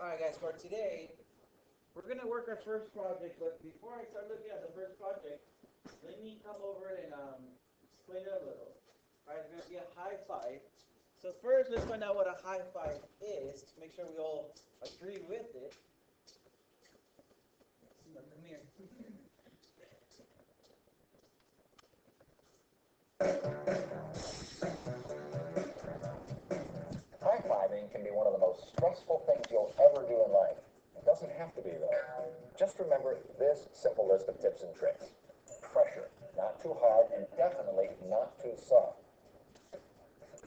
Alright guys, for today, we're going to work our first project, but before I start looking at the first project, let me come over and explain it a little. Alright, it's going to be a high five. So first, let's find out what a high five is, to make sure we all agree with it. Come here. High-fiving can be one of the most stressful things you'll ever do in life. It doesn't have to be, though. Just remember this simple list of tips and tricks. Pressure, not too hard, and definitely not too soft.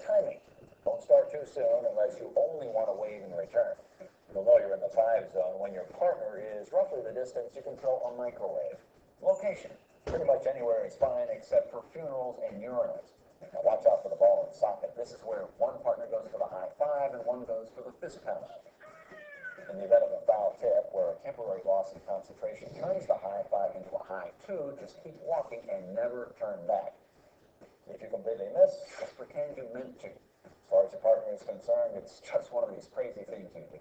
Timing. Don't start too soon unless you only want to wave in return. You'll know you're in the 5 zone when your partner is roughly the distance you can throw a microwave. Location. Pretty much anywhere is fine except for funerals and urinals. Now watch out for the ball and socket. This is where one partner goes for the high five and one goes for the fist pound. In the event of a foul tip where a temporary loss in concentration turns the high five into a high 2, just keep walking and never turn back. If you completely miss, just pretend you meant to. As far as your partner is concerned, it's just one of these crazy things you do.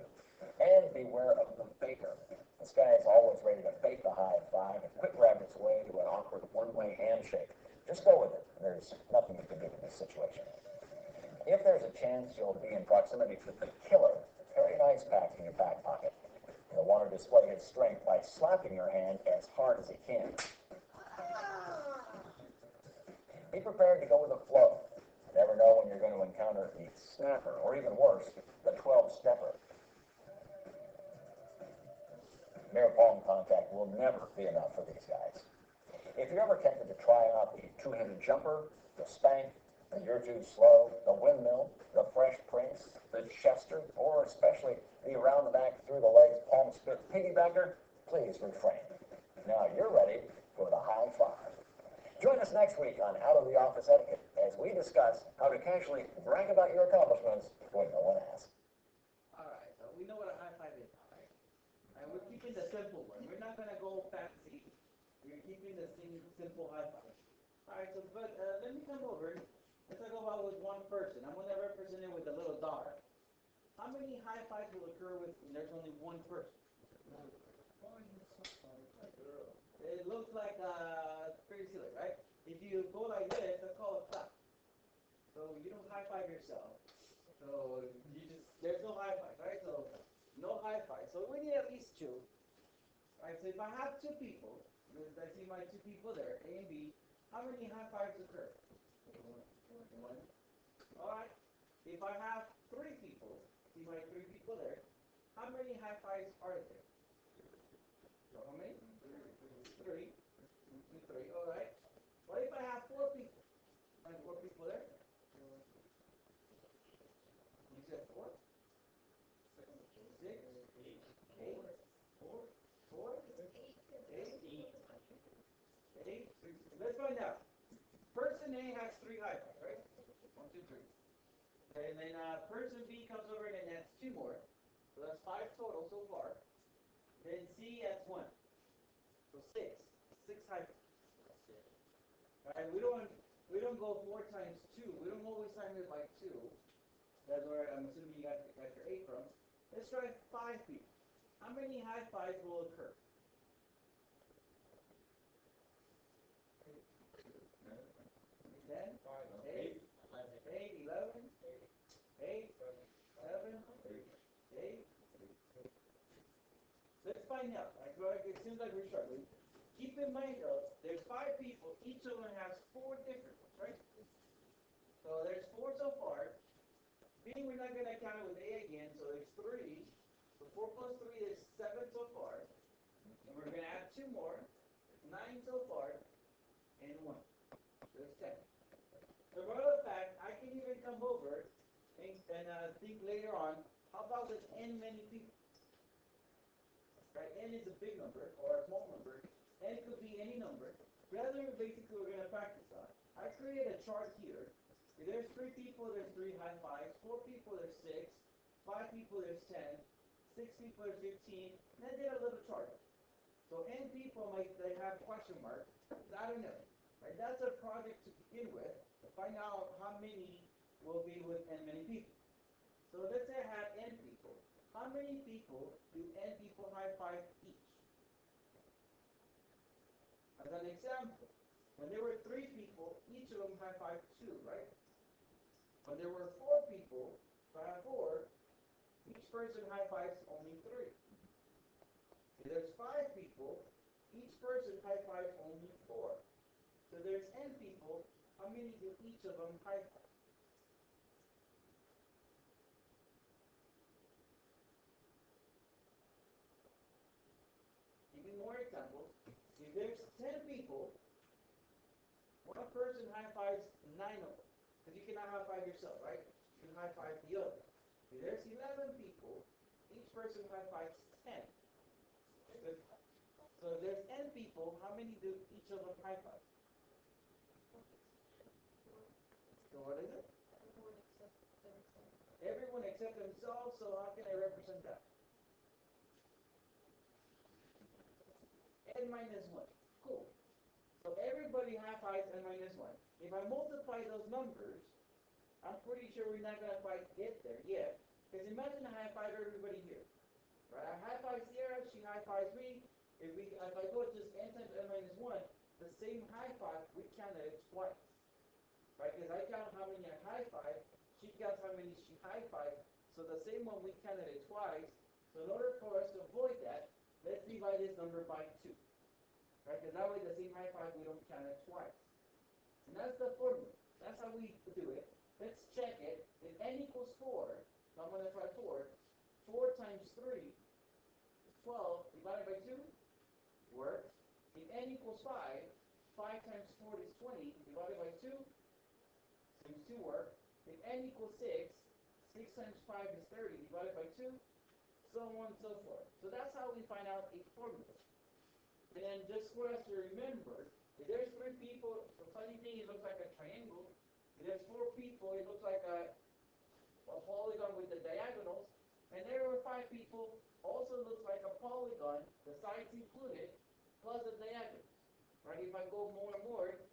And beware of the faker. This guy is always ready to fake the high five and quick grab his way to an awkward one-way handshake. Just go with it. There's nothing you can do in this situation. If there's a chance you'll be in proximity to the killer, carry an ice pack in your back pocket. You'll want to display his strength by slapping your hand as hard as he can. Be prepared to go with the flow. You never know when you're going to encounter the snapper, or even worse, the 12-stepper. Mere palm contact will never be enough for these guys. If you're ever tempted to try out the two-handed jumper, the spank, the you're too slow, the windmill, the fresh prince, the chester, or especially the around the back, through the legs, palm spit piggybacker, please refrain. Now you're ready for the high five. Join us next week on Out of the Office Etiquette as we discuss how to casually brag about your accomplishments when no one asks. Alright, so we know what a high five is, alright? And we're keeping the simple one. We're not going to go fancy. We're keeping the simple high five. Alright, so but let me come over. Let's talk about with one person. I'm going to represent it with a little dot. How many high fives will occur when there's only one person? It looks like pretty silly, right? If you go like this, that's called a clap. So you don't high five yourself. So there's no high five, right? So no high five. So we need at least 2. Alright, so if I have 2 people, I see my 2 people there, A and B, how many high fives occur? 1. Alright, if I have 3 people, see my 3 people there, how many high fives are there? So how many? 3. 3, alright. What if I have 4 people? I have 4 people there? You said 4? 6? 8? 4? 8? Let's find out. Person A has 3 high fives, right? 1, 2, 3. Okay, and then person B comes over and adds 2 more. So that's 5 total so far. Then C adds 1. So 6. 6 high fives. Alright, we don't go 4 times 2. We don't always times it by 2. That's where I'm assuming you got your 8 from. Let's try 5 people. How many high fives will occur? 10, 8, 11, 8, 7, 8. Let's find out. It seems like we're struggling. Keep in mind though, there's 5 people. Each of them has 4 different ones, right? So there's 4 so far. B, we're not going to count it with A again, so there's 3. So 4 plus 3 is 7 so far. And we're going to add 2 more. 9 so far. And 1. There's 10. So matter of fact, I can even come over and think later on, how about with n many people? Right? N is a big number or a small number. N could be any number. That's what basically we're going to practice on. I created a chart here. If there's 3 people, there's 3 high fives. 4 people, there's 6. 5 people, there's 10. 6 people, there's 15. And I did a little chart. So n people might they have question marks. I don't know. Right? That's a project to begin with. To find out how many will be with n many people. So let's say I have n people. How how many people do n people high five each? As an example, when there were 3 people, each of them high five 2, right? When there were 4 people, 4, each person high fives only 3. If there's 5 people, each person high fives only 4. So there's n people, how many do each of them high five? Give me more examples. If there's 10 people, one person high fives 9 of them. Because you cannot high five yourself, right? You can high five the other. If there's 11 people, each person high fives 10. So if there's n people, how many do each of them high five? So what is it? Everyone except themselves, so how can I represent that? N minus 1. Cool. So everybody high fives n minus 1. If I multiply those numbers, I'm pretty sure we're not going to quite get there yet. Because imagine I high five everybody here. Right? I high five Sierra, she high fives me. If I go just n times n minus 1, the same high five, we counted it twice. Right? Because I count how many I high five, she counts how many she high five. So the same one, we counted it twice. So in order for us to avoid that, let's divide this number by 2. Right? Because that way the same high five, we don't count it twice. And that's the formula. That's how we do it. Let's check it. If n equals 4, so I'm going to try 4. 4 times 3 is 12 divided by 2 works. If n equals 5, 5 times 4 is 20 divided by 2 seems to work. If n equals 6, 6 times 5 is 30 divided by 2, so on and so forth. So that's how we find out a formula. And just for us to remember, if there's 3 people, the funny thing, it looks like a triangle. If there's 4 people, it looks like a polygon with the diagonals. And there were 5 people, also looks like a polygon, the sides included, plus the diagonals. Right? If I go more and more, it's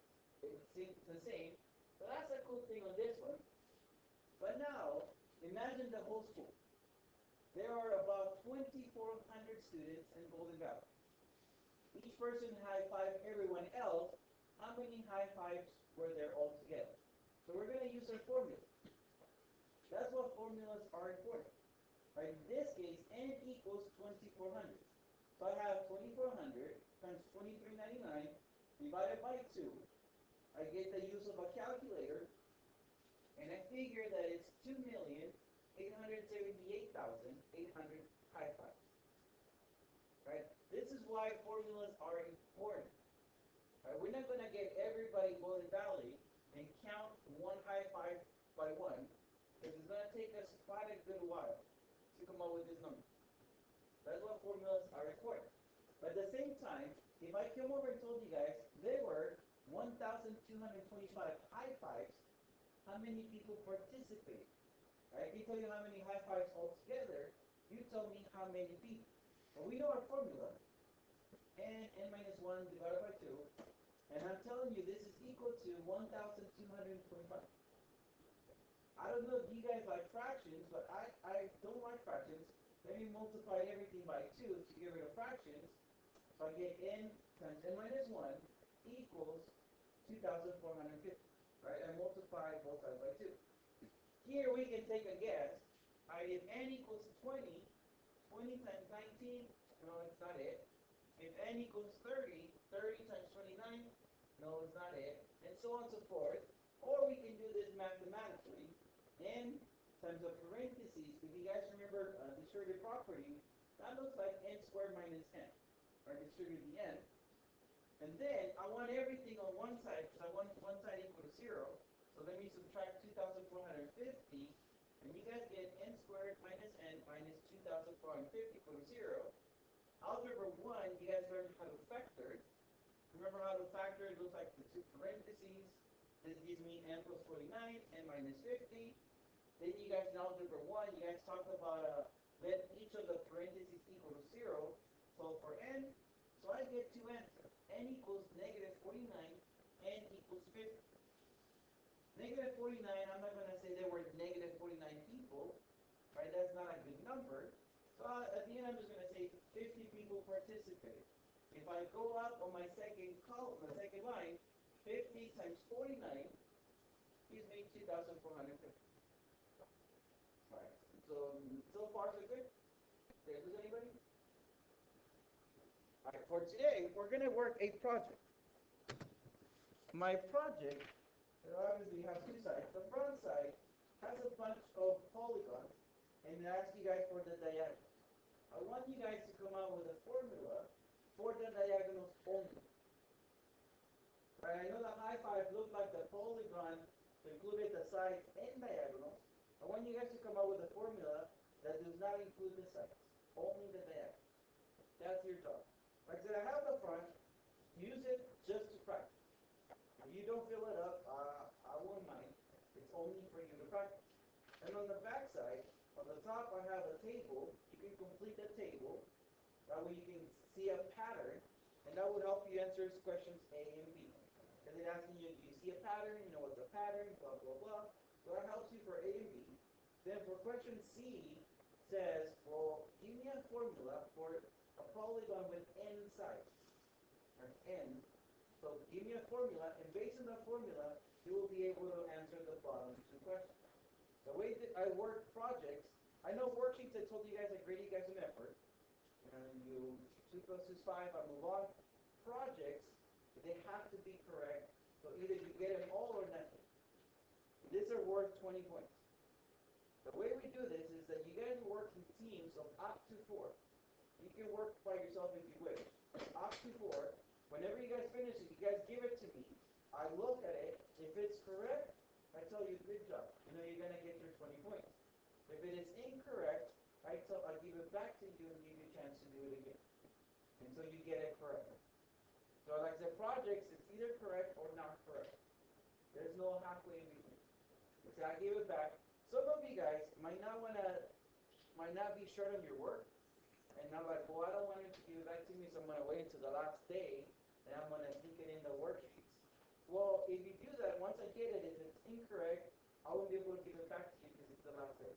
the same. So that's a cool thing on this one. But now, imagine the whole school. There are about 2,400 students in Golden Valley. Each person high five everyone else. How many high fives were there altogether? So we're going to use our formula. That's what formulas are important. Right? In this case, n equals 2,400. So I have 2,400 times 23.99 divided by 2. I get the use of a calculator, and I figure that it's 2,878,800 high fives. Right? This is why formulas are important. Right? We're not going to get everybody in Golden Valley and count one high five by one, because it's going to take us quite a good while to come up with this number. That's why formulas are important. But at the same time, if I come over and told you guys there were 1,225 high fives, how many people participated? Right? If I tell you how many high fives altogether, you tell me how many people. Well, we know our formula, n minus 1 divided by 2, and I'm telling you this is equal to 1,225. I don't know if you guys like fractions, but I don't like fractions. Let me multiply everything by 2 to get rid of fractions. So I get n times n minus 1 equals 2,450. Right? I multiply both sides by 2. Here we can take a guess. If n equals 20, 20 times 19, no, it's not it. If n equals 30, 30 times 29, no, it's not it. And so on and so forth. Or we can do this mathematically. N times the parentheses. If you guys remember distributive property, that looks like n squared minus n. Or distribute the n. And then I want everything on one side, because I want one side equal to 0. So let me subtract 2,450. And you guys get n squared minus n minus 2,450 equal to 0. Algebra 1, you guys learned how to factor. Remember how to factor? It looks like the 2 parentheses. This gives me n plus 49, n minus 50. Then you guys in Algebra 1, you guys talked about let each of the parentheses equal to 0. So for n, so I get 2 answers. N equals negative 49, n equals 50. Negative 49, I'm not going to say there were negative 49 people. Right? That's not a good number. So So at the end, I'm just going to say 50 people participated. If I go up on my second column, my second line, 50 times 49 gives me 2,450. Alright, so far so good? Did I lose anybody? Alright, for today, we're going to work a project. My project, it obviously has two sides. The front side has a bunch of polygons, and it asks you guys for the diagonal. I want you guys to come out with a formula for the diagonals only. Right, I know the high five looked like the polygon included the sides and diagonals. I want you guys to come out with a formula that does not include the sides, only the diagonals. That's your job. Like I said, I have the front. Use it just to practice. If you don't fill it up, I won't mind. It's only for you to practice. And on the back side, on the top, I have a table. You can complete the table. That way you can see a pattern, and that will help you answer questions A and B. Because it's asking you, do you see a pattern? You know what's a pattern? Blah, blah, blah. So that helps you for A and B. Then for question C, says, well, give me a formula for a polygon with n sides. Or n. So give me a formula, and based on that formula, you will be able to answer the bottom two questions. The way that I work projects, I know worksheets, I told you guys, I grade you guys an effort. And you 2 plus 2 is 5, I move on. Projects, they have to be correct. So either you get them all or nothing. These are worth 20 points. The way we do this is that you guys work in teams of up to 4. You can work by yourself if you wish. Up to 4. Whenever you guys finish it, you guys give it to me. I look at it. If it's correct, I tell you, good job. You know you're going to get your 20 points. If it is incorrect, I give it back to you and give you a chance to do it again. Until you get it correct. So like the projects, it's either correct or not correct. There's no halfway in between. So I give it back. Some of you guys might not be short on your work. And I'm like, well, I don't want you to give it back to me, so I'm going to wait until the last day, and I'm going to sneak it in the worksheets. Well, if you do that, once I get it, if it's incorrect, I won't be able to give it back to you because it's the last day.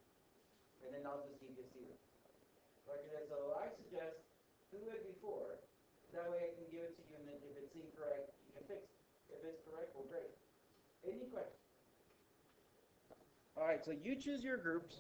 And then I'll just give you 0. Okay, so I suggest do it before. That way I can give it to you, and then if it's incorrect, you can fix it. If it's correct, well, great. Any questions? All right, so you choose your groups.